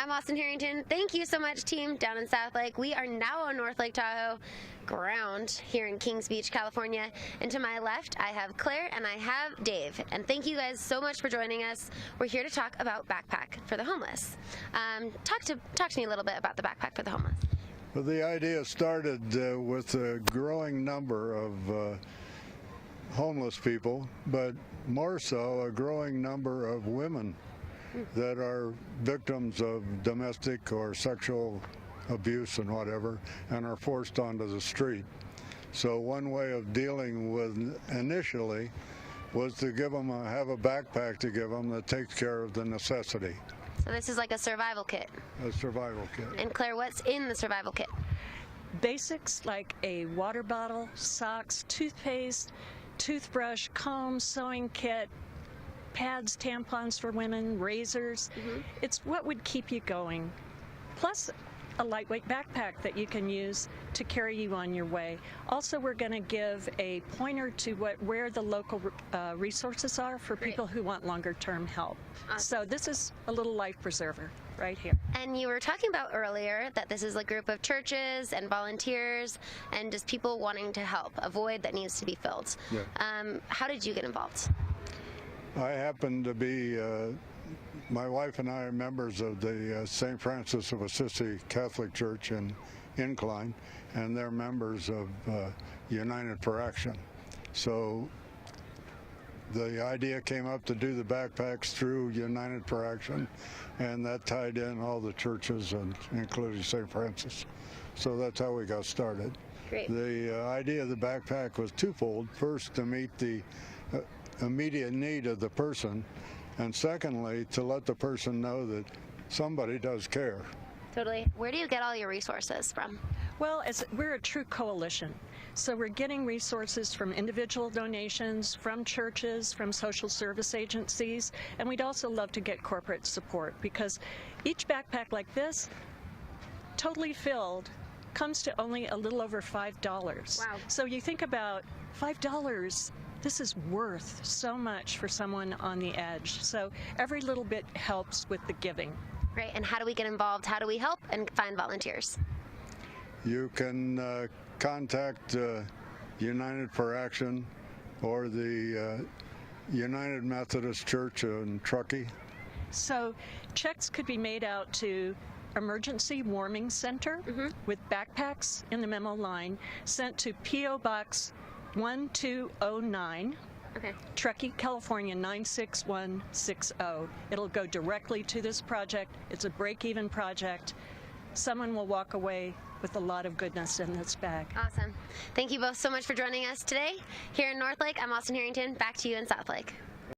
I'm Austin Harrington. Thank you so much, team, down in South Lake. We are now on North Lake Tahoe ground here in Kings Beach, California. And to my left, I have Claire and I have Dave. And thank you guys so much for joining us. We're here to talk about Backpack for the Homeless. Talk to me a little bit about the Backpack for the Homeless. Well, the idea started with a growing number of homeless people, but more so a growing number of women that are victims of domestic or sexual abuse and whatever, and are forced onto the street. So one way of dealing with initially was to give them have a backpack to give them that takes care of the necessity. So this is like a survival kit. A survival kit. And Claire, what's in the survival kit? Basics like a water bottle, socks, toothpaste, toothbrush, comb, sewing kit, pads, tampons for women, razors. It's what would keep you going. Plus a lightweight backpack that you can use to carry you on your way. Also, we're going to give a pointer to where the local resources are for people who want longer term help. So this is a little life preserver right here. And you were talking about earlier that this is a group of churches and volunteers and just people wanting to help, a void that needs to be filled. Yeah. How did you get involved? I happen to be, my wife and I are members of the St. Francis of Assisi Catholic Church in Incline, and they're members of United for Action. So the idea came up to do the backpacks through United for Action, and that tied in all the churches, and including St. Francis. So that's how we got started. Great. The idea of the backpack was twofold. First, to meet the immediate need of the person, and secondly, to let the person know that somebody does care. Totally. Where do you get all your resources from? Well, we're a true coalition. So we're getting resources from individual donations, from churches, from social service agencies, and we'd also love to get corporate support because each backpack like this, totally filled, comes to only a little over $5. Wow. So you think about $5, this is worth so much for someone on the edge. So every little bit helps with the giving. Great. And how do we get involved? How do we help and find volunteers? You can contact United for Action or the United Methodist Church in Truckee. So checks could be made out to Emergency Warming Center with backpacks in the memo line, sent to P.O. Box 1209, Truckee, California 96160. It'll go directly to this project. It's a break-even project. Someone will walk away with a lot of goodness in this bag. Awesome. Thank you both so much for joining us today. Here in North Lake, I'm Austin Harrington. Back to you in South Lake.